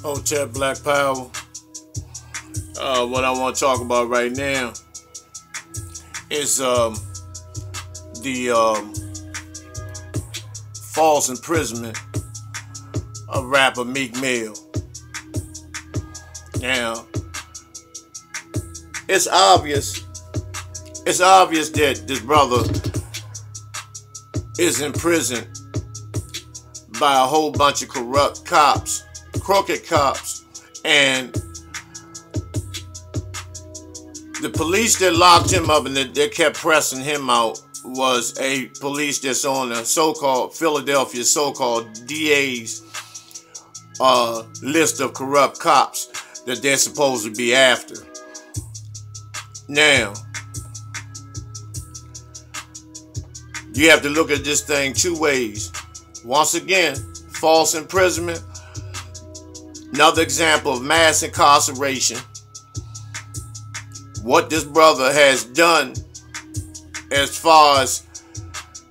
Hotep Black Power. What I want to talk about right now is the false imprisonment of rapper Meek Mill. Now, it's obvious that this brother is in prison by a whole bunch of corrupt cops, crooked cops, and the police that locked him up and that kept pressing him out was a police that's on a so-called Philadelphia so-called DA's list of corrupt cops that they're supposed to be after. Now, you have to look at this thing two ways. Once again, false imprisonment, another example of mass incarceration. What this brother has done, as far as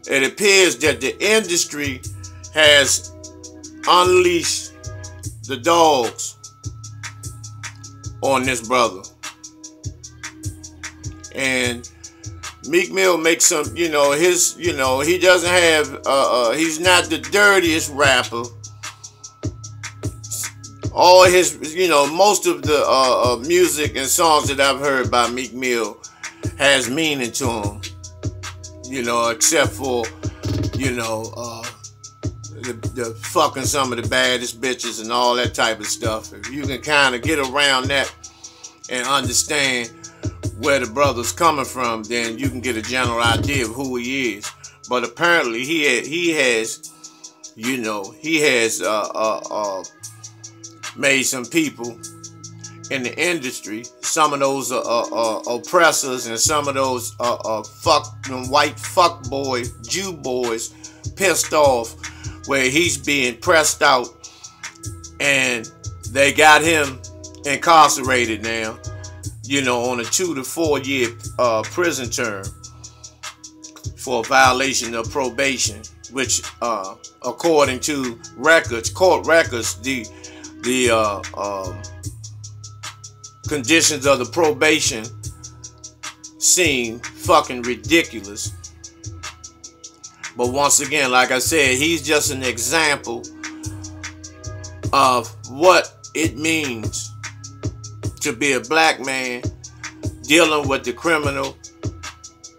it appears that the industry has unleashed the dogs on this brother. And Meek Mill makes some, he doesn't have, he's not the dirtiest rapper. All his, most of the music and songs that I've heard by Meek Mill has meaning to him. Except for, the fucking some of the baddest bitches and all that type of stuff. If you can kind of get around that and understand where the brother's coming from, then you can get a general idea of who he is. But apparently he has made some people in the industry, some of those oppressors and some of those white fuck boys, Jew boys, pissed off, where he's being pressed out, and they got him incarcerated now, on a 2 to 4 year prison term for a violation of probation, which according to court records, the conditions of the probation seem fucking ridiculous. But once again, like I said, he's just an example of what it means to be a black man dealing with the criminal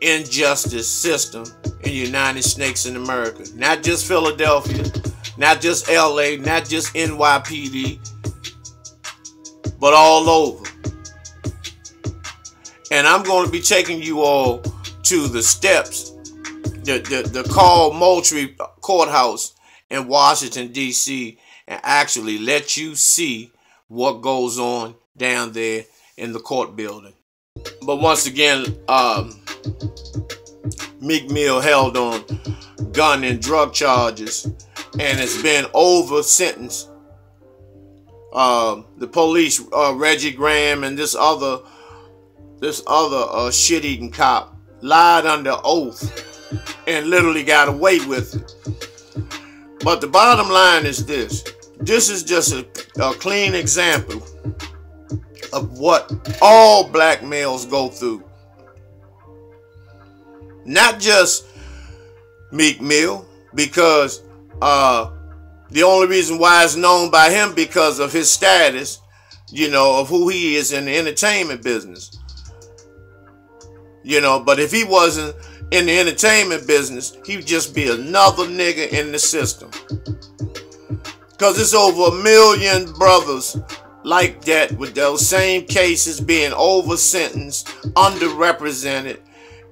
injustice system in the United States in America. Not just Philadelphia, not just LA, not just NYPD, but all over. And I'm going to be taking you all to the steps, the Carl Moultrie Courthouse in Washington, D.C., and actually let you see what goes on down there in the court building. But once again, Meek Mill held on gun and drug charges and has been over sentenced. The police, Reggie Graham and this other shit-eating cop lied under oath and literally got away with it. But the bottom line is this. This is just a clean example of what all black males go through. Not just Meek Mill, because the only reason why it's known by him because of his status, of who he is in the entertainment business. But if he wasn't in the entertainment business, he'd just be another nigga in the system. Because it's over 1 million brothers like that with those same cases being over sentenced, underrepresented,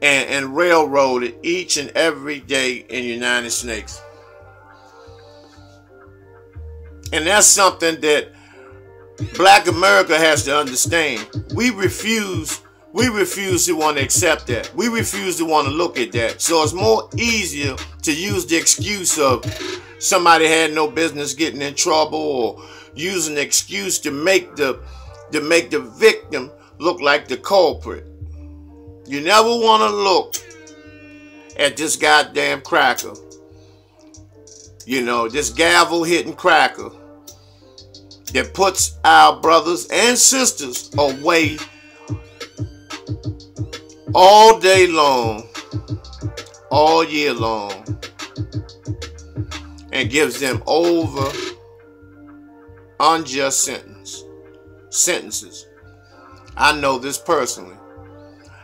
and railroaded each and every day in the United States. And that's something that Black America has to understand. We refuse to want to accept that. We refuse to want to look at that. So it's more easier to use the excuse of somebody had no business getting in trouble, or use an excuse to make the victim look like the culprit. You never want to look at this goddamn cracker. This gavel hitting cracker that puts our brothers and sisters away all day long, all year long, and gives them over unjust sentences. I know this personally.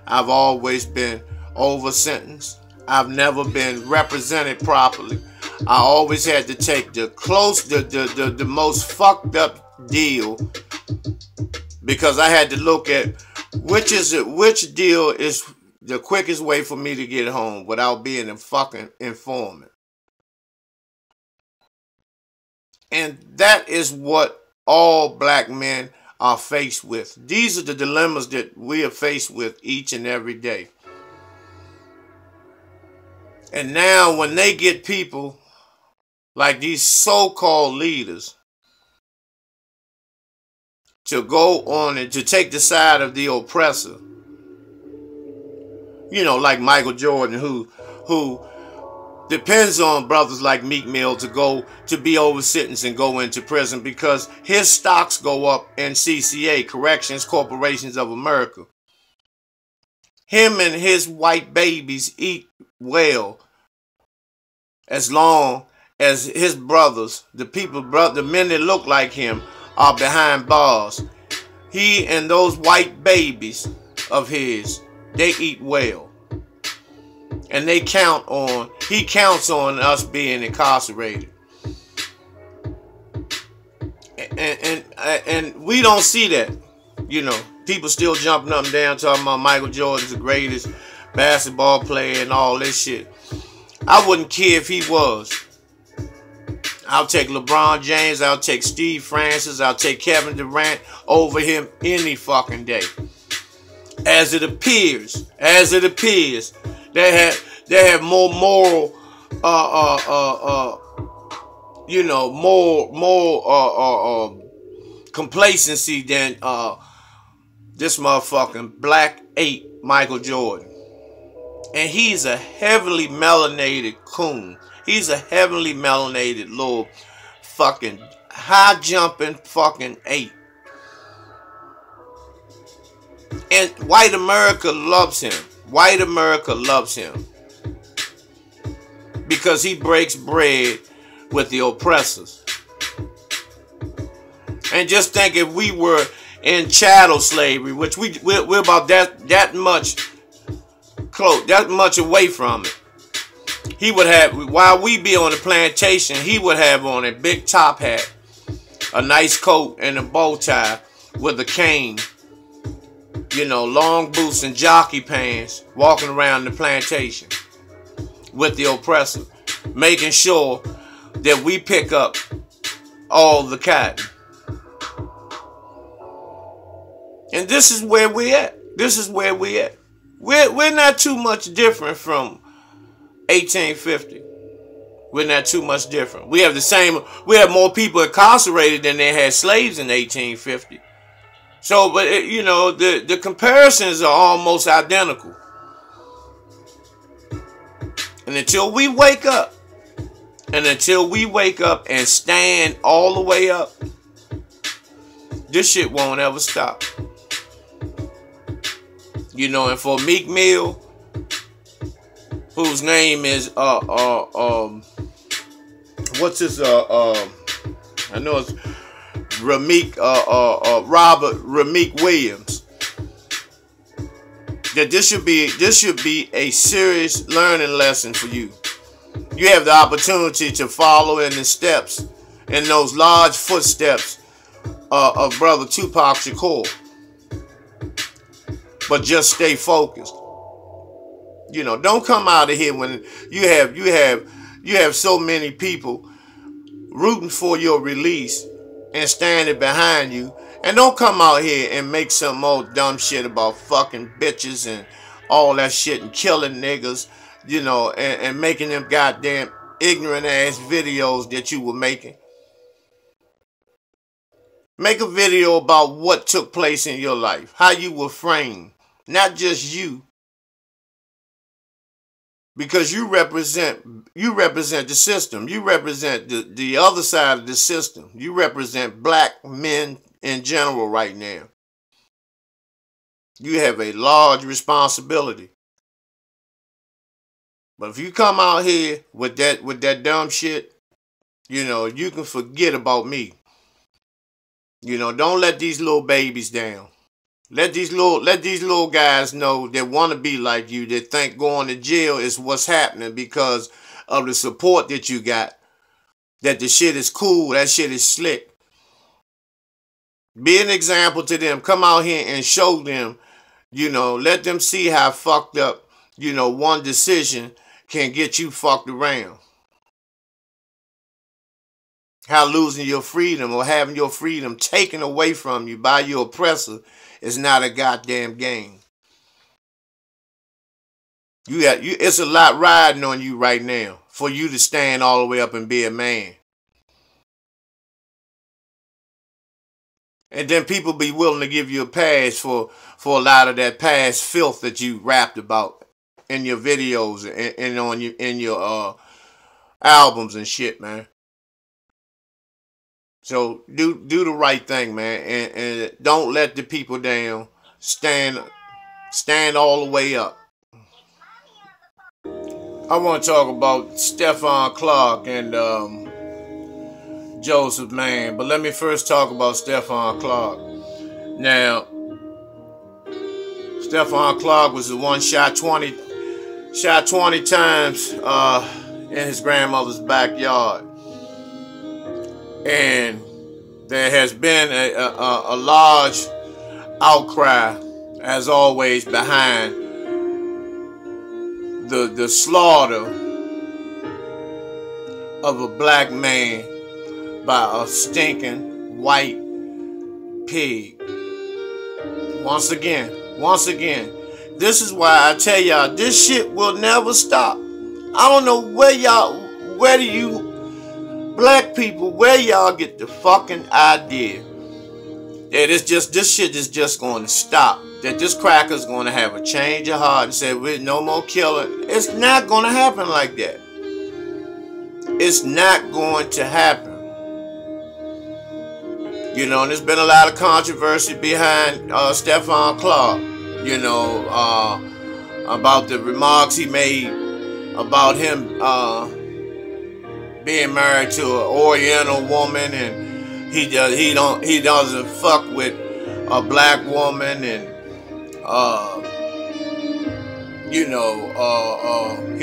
I've always been over sentenced. I've never been represented properly. I always had to take the most fucked up deal, because I had to look at which deal is the quickest way for me to get home without being a fucking informant. And that is what all black men are faced with. These are the dilemmas that we are faced with each and every day. And now when they get people like these so-called leaders to go on and to take the side of the oppressor, you know, like Michael Jordan, who depends on brothers like Meek Mill to be over sentenced and go into prison because his stocks go up in CCA, Corrections Corporations of America. Him and his white babies eat well as long as his brothers, the men that look like him, are behind bars. He and those white babies of his, they eat well. And he counts on us being incarcerated. And we don't see that. You know, people still jumping up and down talking about Michael Jordan's the greatest basketball player and all this shit. I wouldn't care if he was. I'll take LeBron James, I'll take Steve Francis, I'll take Kevin Durant over him any fucking day. As it appears, they have more moral, more complacency than this motherfucking black ape Michael Jordan. And he's a heavily melanated coon. He's a heavily melanated little fucking high jumping fucking ape. And white America loves him. White America loves him. Because he breaks bread with the oppressors. And just think if we were in chattel slavery, which we're about that much close, that much away from it. He would have, while we be on the plantation, he would have on a big top hat, a nice coat, and a bow tie with a cane. You know, long boots and jockey pants, walking around the plantation with the oppressor, making sure that we pick up all the cotton. And this is where we at. This is where we at. We're not too much different from 1850. We're not too much different. We have more people incarcerated than they had slaves in 1850. So, but you know, the comparisons are almost identical. And until we wake up, and stand all the way up, this shit won't ever stop. You know, and for Meek Mill, whose name is what's his I know it's Robert Rameek Williams, that this should be a serious learning lesson for you. You have the opportunity to follow in the steps, in those large footsteps of Brother Tupac Shakur, but just stay focused. You know, don't come out of here when you have so many people rooting for your release and standing behind you, and don't come out here and make some old dumb shit about fucking bitches and all that shit and killing niggas, you know, and making them goddamn ignorant ass videos that you were making. Make a video about what took place in your life, how you were framed, not just you, because you represent the system. You represent the other side of the system. You represent black men in general right now. You have a large responsibility. But if you come out here with that dumb shit, you can forget about me. Don't let these little babies down. Let these little guys know that want to be like you, that think going to jail is what's happening because of the support that you got. That the shit is cool, that shit is slick. Be an example to them. Come out here and show them, let them see how fucked up, one decision can get you fucked around. How losing your freedom or having your freedom taken away from you by your oppressor is not a goddamn game. It's a lot riding on you right now for you to stand all the way up and be a man. And then people be willing to give you a pass for a lot of that past filth that you rapped about in your videos and in your albums and shit, man. So do the right thing, man, and don't let the people down. Stand all the way up. I want to talk about Stephon Clark and Joseph, man, but let me first talk about Stephon Clark. Now, Stephon Clark was the one shot 20 times in his grandmother's backyard. And there has been a large outcry, as always, behind the slaughter of a black man by a stinking white pig. Once again, this is why I tell y'all, this shit will never stop. I don't know where do you black people, where y'all get the fucking idea that this shit is just going to stop, that this cracker's going to have a change of heart and say, we're no more killing. It's not going to happen like that. It's not going to happen. And there's been a lot of controversy behind Stephon Clark, about the remarks he made about him being married to an Oriental woman, and he doesn't fuck with a black woman, and he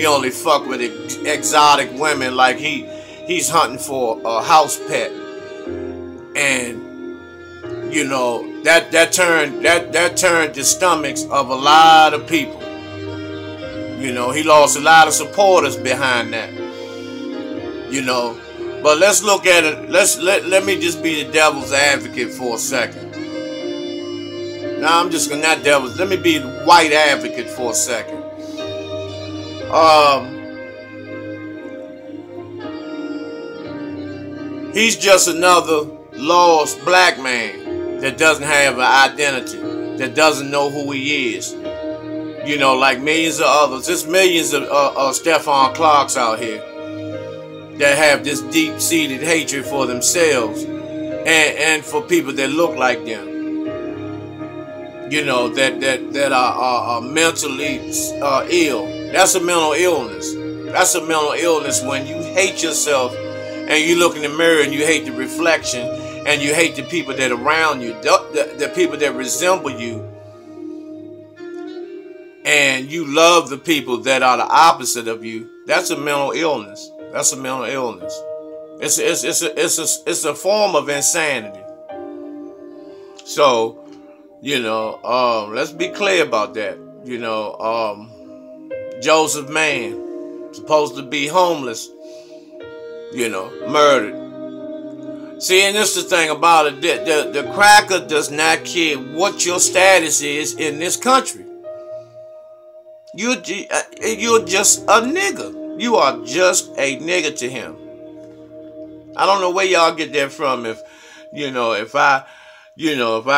only fuck with exotic women, like he's hunting for a house pet. And that turned the stomachs of a lot of people. He lost a lot of supporters behind that. But let's look at it. Let me just be the devil's advocate for a second. Now I'm just gonna, not devil's. Let me be the white advocate for a second. He's just another lost black man that doesn't have an identity, that doesn't know who he is. Like millions of others. There's millions of Stephon Clarks out here that have this deep-seated hatred for themselves and for people that look like them. That are mentally ill. That's a mental illness. That's a mental illness when you hate yourself and you look in the mirror and you hate the reflection and you hate the people that are around you, the people that resemble you, and you love the people that are the opposite of you. That's a mental illness. That's a mental illness. It's a form of insanity. So, let's be clear about that. Joseph Man, supposed to be homeless, murdered. See, and this is the thing about it. The cracker does not care what your status is in this country. You're just a nigga. You are just a nigga to him. I don't know where y'all get that from. If I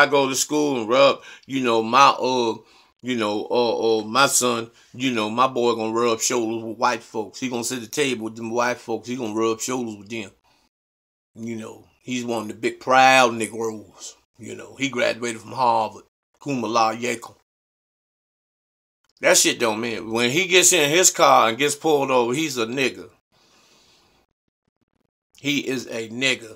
go to school and rub, my My son, my boy gonna rub shoulders with white folks. He gonna sit at the table with them white folks. He gonna rub shoulders with them. He's one of the big proud Negroes. He graduated from Harvard, cum laude. That shit don't mean. When he gets in his car and gets pulled over, he's a nigga. He is a nigga.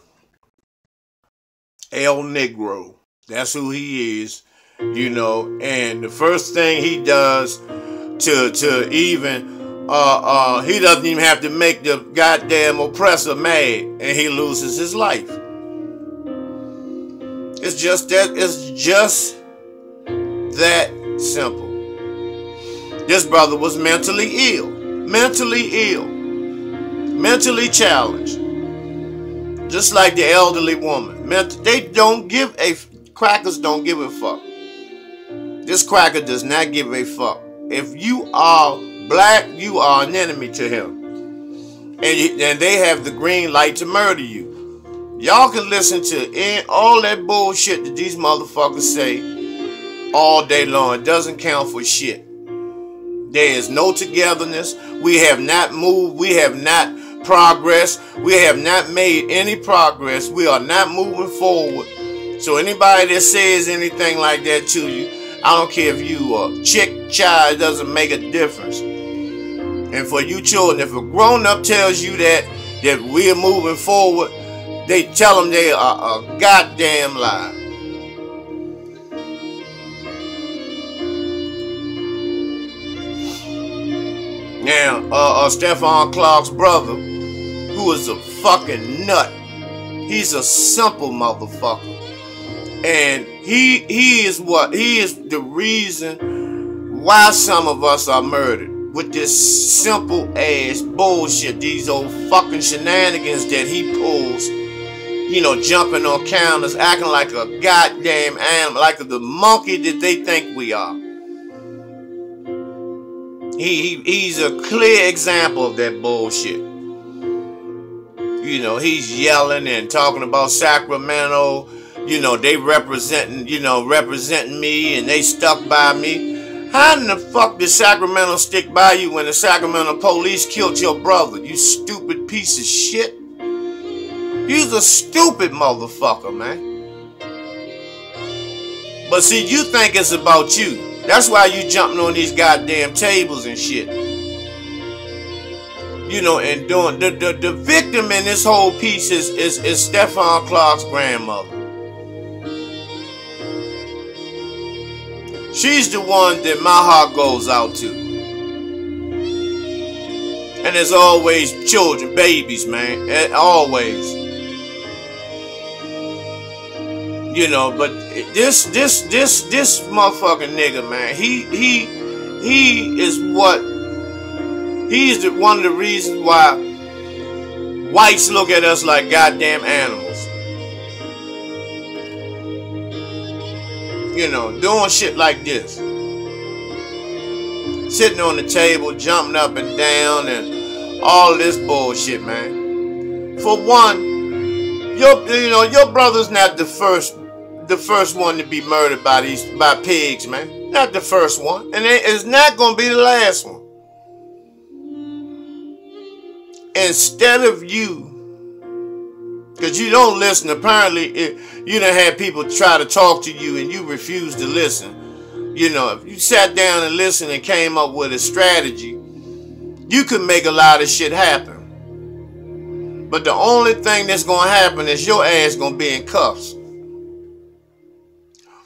El Negro. That's who he is. And the first thing he does to even he doesn't even have to make the goddamn oppressor mad, and he loses his life. It's just that simple. This brother was mentally ill, mentally challenged, just like the elderly woman. Crackers don't give a fuck. This cracker does not give a fuck. If you are black, you are an enemy to him. And they have the green light to murder you. Y'all can listen to all that bullshit that these motherfuckers say all day long. It doesn't count for shit. There is no togetherness. We have not moved. We have not progressed. We have not made any progress. We are not moving forward. So anybody that says anything like that to you, I don't care if you are chick, child, it doesn't make a difference. And for you children, if a grown-up tells you that we're moving forward, they tell them they are a goddamn lie. Now, Stephon Clark's brother, who is a fucking nut, he's a simple motherfucker. And he is the reason why some of us are murdered. With this simple ass bullshit, these old fucking shenanigans that he pulls, jumping on counters, acting like a goddamn animal, like the monkey that they think we are. He's a clear example of that bullshit. He's yelling and talking about Sacramento. They representing me, and they stuck by me. How in the fuck did Sacramento stick by you when the Sacramento police killed your brother? You stupid piece of shit. You's a stupid motherfucker, man. But see, you think it's about you. That's why you jumping on these goddamn tables and shit. And doing the victim in this whole piece is Stephon Clark's grandmother. She's the one that my heart goes out to. And there's always children, babies, man. Always. But this motherfucking nigga, man, he's one of the reasons why whites look at us like goddamn animals. Doing shit like this. Sitting on the table, jumping up and down, and all this bullshit, man. For one, your brother's not the first one to be murdered by pigs, man. Not the first one. And it's not gonna be the last one. Instead of you, because you don't listen. Apparently, you done had people try to talk to you and you refuse to listen. If you sat down and listened and came up with a strategy, you could make a lot of shit happen. But the only thing that's going to happen is your ass going to be in cuffs.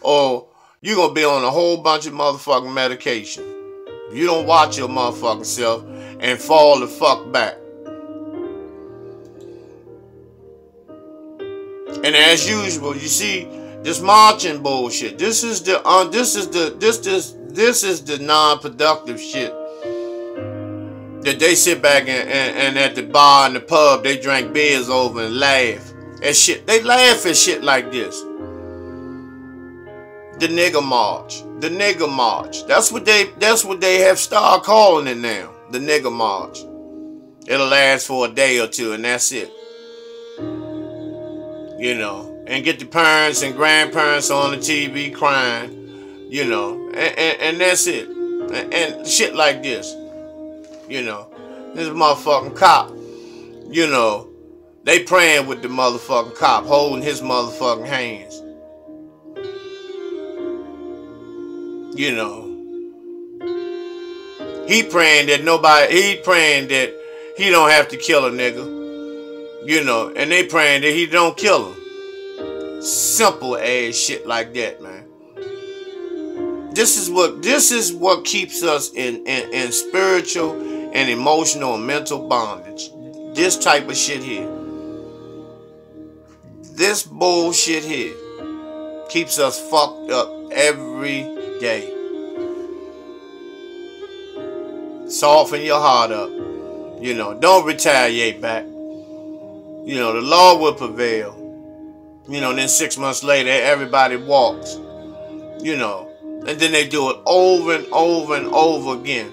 Or you're going to be on a whole bunch of motherfucking medication. You don't watch your motherfucking self and fall the fuck back. And as usual, you see this marching bullshit. This is the non-productive shit that they sit back and at the bar and the pub they drink beers over and laugh at shit. They laugh at shit like this. The nigga march. The nigga march. That's what they have started calling it now. The nigga march. It'll last for a day or two and that's it. And get the parents and grandparents on the TV crying You know, and that's it. And shit like this. You know, this motherfucking cop, you know, they praying with the motherfucking cop, holding his motherfucking hands. You know, he praying that he don't have to kill a nigga. You know, and they praying that he don't kill him. Simple ass shit like that, man. This is what keeps us in spiritual and emotional and mental bondage. This type of shit here. This bullshit here keeps us fucked up every day. Soften your heart up. You know, don't retaliate back. You know, the law will prevail. You know, then 6 months later, everybody walks. You know, and then they do it over and over and over again.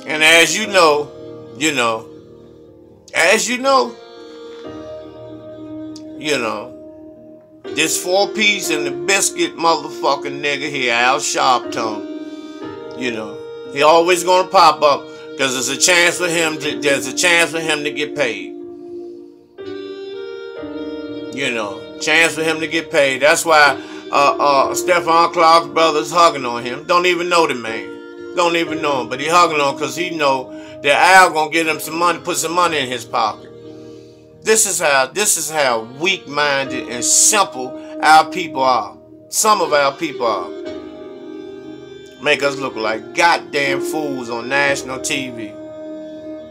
And as you know, this 4-piece and the biscuit motherfucking nigga here, Al Sharpton, you know, he always gonna pop up because there's a chance for him to get paid. You know, chance for him to get paid. That's why Stephon Clark's brother's hugging on him. Don't even know the man. Don't even know him, but he hugging on because he know that Al gonna get him some money, put some money in his pocket. This is how weak-minded and simple our people are. Some of our people are. Make us look like goddamn fools on national TV.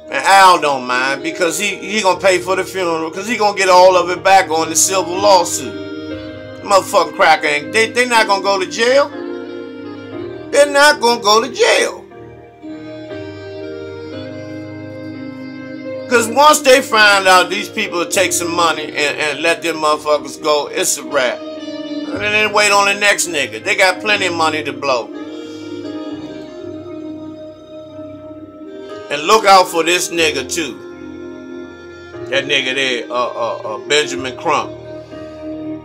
And Al don't mind because he gonna pay for the funeral because he gonna get all of it back on the civil lawsuit. Motherfucking cracker ain't they not gonna go to jail. They're not gonna go to jail. Because once they find out these people take some money and let them motherfuckers go, it's a wrap. And then they wait on the next nigga. They got plenty of money to blow. And look out for this nigga too. That nigga there, Benjamin Crump.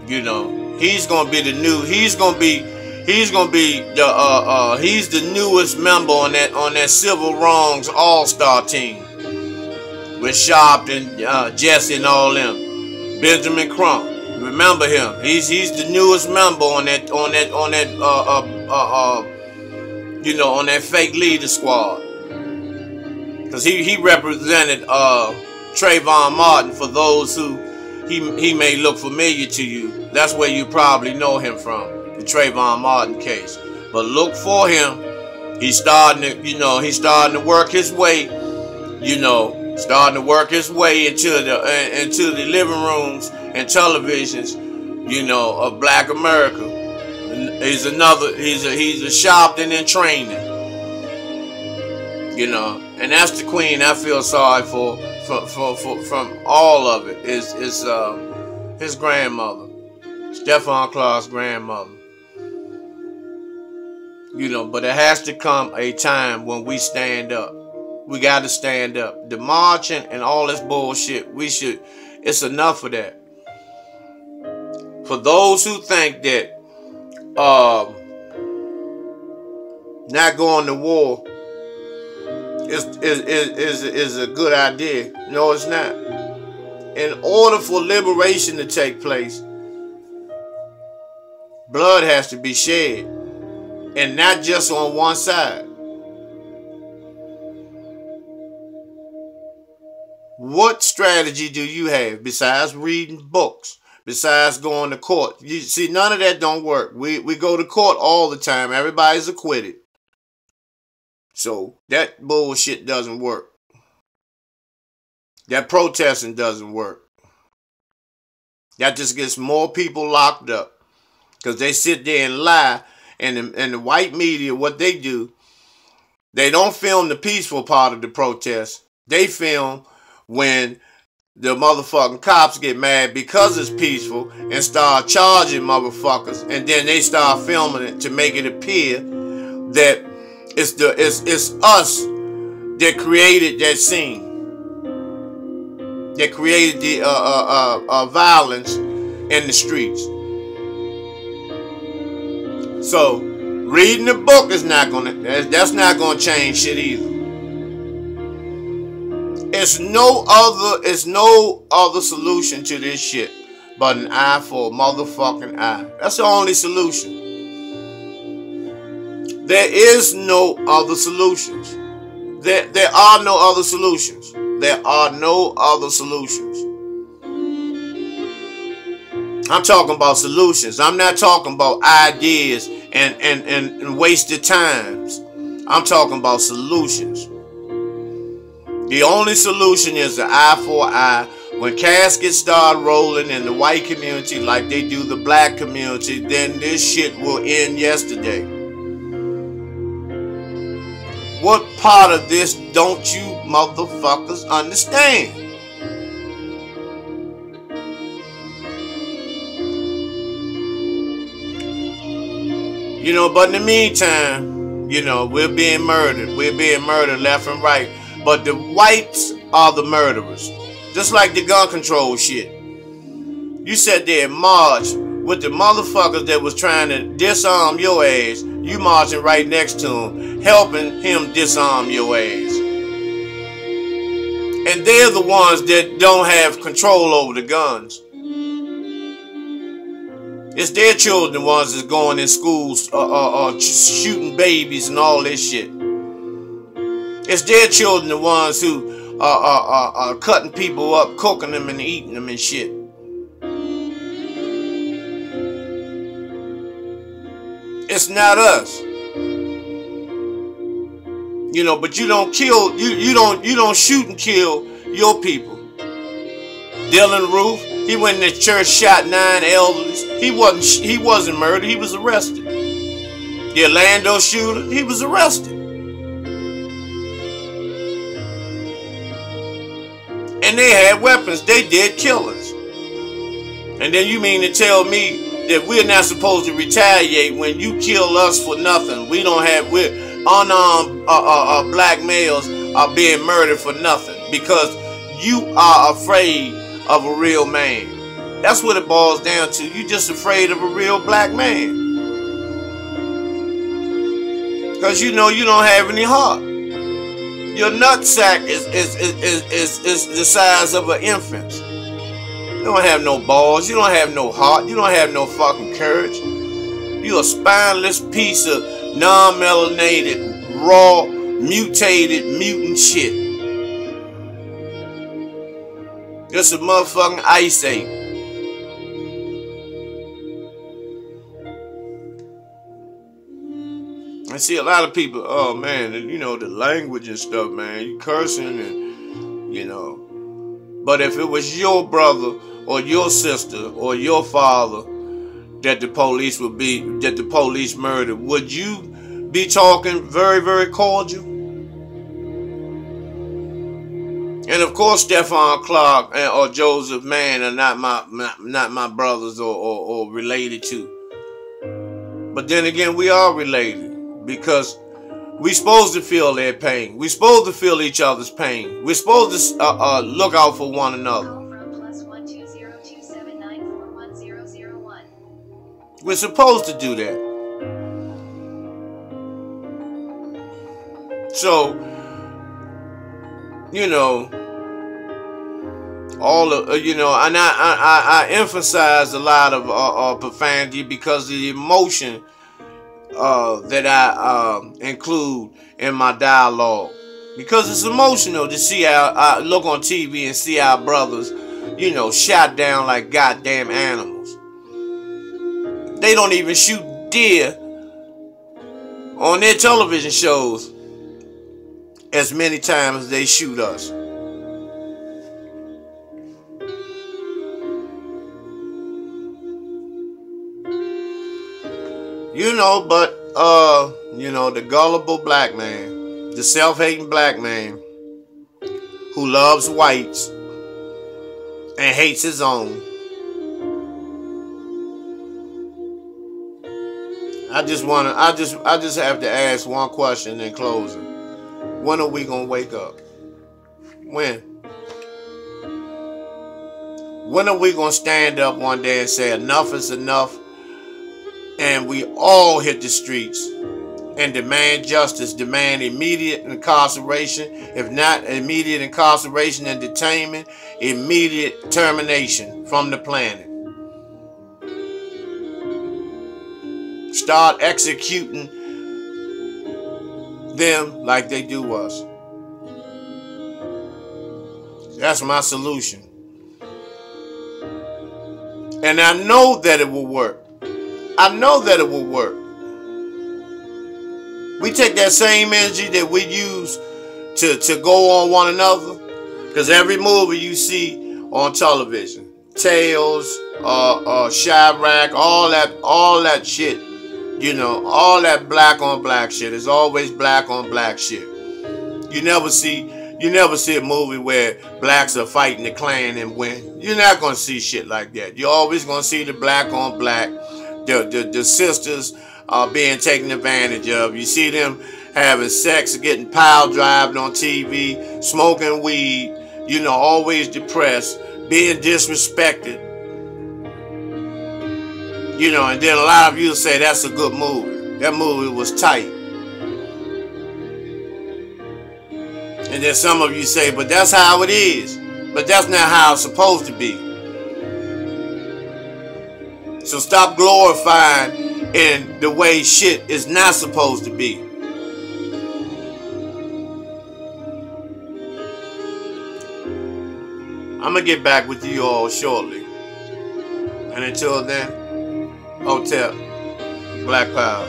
You know, he's the newest member on that Civil Wrongs All-Star team. With Sharp and Jesse and all them. Benjamin Crump. Remember him. He's the newest member on that fake leader squad. Cause he represented Trayvon Martin. For those who he may look familiar to you. That's where you probably know him from. The Trayvon Martin case. But look for him. He's starting to work his way, starting to work his way into the living rooms and televisions, of Black America. He's a Sharpton in training, and that's the queen I feel sorry for from all of it is his grandmother, Stephon Clark's grandmother. But it has to come a time when we stand up. We got to stand up. The marching and all this bullshit, it's enough of that. For those who think that not going to war is a good idea. No, it's not. In order for liberation to take place, blood has to be shed. And not just on one side. What strategy do you have besides reading books, besides going to court? You see, none of that don't work. We go to court all the time. Everybody's acquitted. So that bullshit doesn't work. That protesting doesn't work. That just gets more people locked up. Because they sit there and lie. And the white media, what they do, they don't film the peaceful part of the protest. They film when the motherfucking cops get mad because it's peaceful and start charging motherfuckers. And then they start filming it to make it appear that it's us that created that scene. that created the violence in the streets. So reading the book is not gonna, that's not gonna change shit either. It's no other solution to this shit but an eye for a motherfucking eye. That's the only solution. There is no other solutions. There are no other solutions. There are no other solutions. I'm talking about solutions. I'm not talking about ideas and wasted times. I'm talking about solutions. The only solution is the eye for eye. When caskets start rolling in the white community like they do the black community, then this shit will end yesterday. What part of this don't you motherfuckers understand? You know, but in the meantime, you know, we're being murdered. We're being murdered left and right. But the whites are the murderers. Just like the gun control shit. You sat there and marched with the motherfuckers that was trying to disarm your ass. You marching right next to him, helping him disarm your ass. And they're the ones that don't have control over the guns. It's their children, the ones that's going in schools, shooting babies and all this shit. It's their children, the ones who are cutting people up, cooking them and eating them and shit. It's not us. You know, but you don't kill, you don't shoot and kill your people. Dylan Roof, he went in the church, shot 9 elderlies. He wasn't murdered, he was arrested. The Orlando shooter, he was arrested. And they had weapons. They did killings. And then you mean to tell me that we're not supposed to retaliate when you kill us for nothing? We're unarmed black males are being murdered for nothing because you are afraid of a real man. That's what it boils down to. You just afraid of a real black man. Because you know you don't have any heart. Your nutsack is the size of an infant. You don't have no balls. You don't have no heart. You don't have no fucking courage. You're a spineless piece of non-melanated, raw, mutated, mutant shit. Just a motherfucking ice ape. I see a lot of people, oh man, you know, the language and stuff, man, you cursing and, you know. But if it was your brother or your sister or your father that the police murdered, would you be talking very, very cordial? And of course, Stephon Clark or Joseph Mann are not my brothers or related to. But then again, we are related. Because we're supposed to feel their pain. We're supposed to feel each other's pain. We're supposed to look out for one another. We're supposed to do that. So, you know, all of you know, and I emphasize a lot of profanity because of the emotion that I include in my dialogue, because it's emotional to see how I look on TV and see our brothers, you know, shot down like goddamn animals. They don't even shoot deer on their television shows as many times as they shoot us. You know, but, you know, the gullible black man, the self-hating black man who loves whites and hates his own. I just have to ask one question in closing. When are we gonna wake up? When? When are we going to stand up one day and say enough is enough, and we all hit the streets and demand justice, demand immediate incarceration, if not immediate incarceration and detainment, immediate termination from the planet. Start executing them like they do us. That's my solution. And I know that it will work. I know that it will work. We take that same energy that we use to go on one another. Because every movie you see on television, Tales, Chirac, all that shit, you know, all that black on black shit. It's always black on black shit. You never see a movie where blacks are fighting the Klan and win. You're not gonna see shit like that. You're always gonna see the black on black, the sisters are being taken advantage of. You see them having sex, getting pile drived on TV, smoking weed, you know, always depressed, being disrespected. You know, and then a lot of you say that's a good movie. That movie was tight. And then some of you say, but that's how it is. But that's not how it's supposed to be. So stop glorifying in the way shit is not supposed to be. I'm going to get back with you all shortly. And until then, Hotel, Black Power.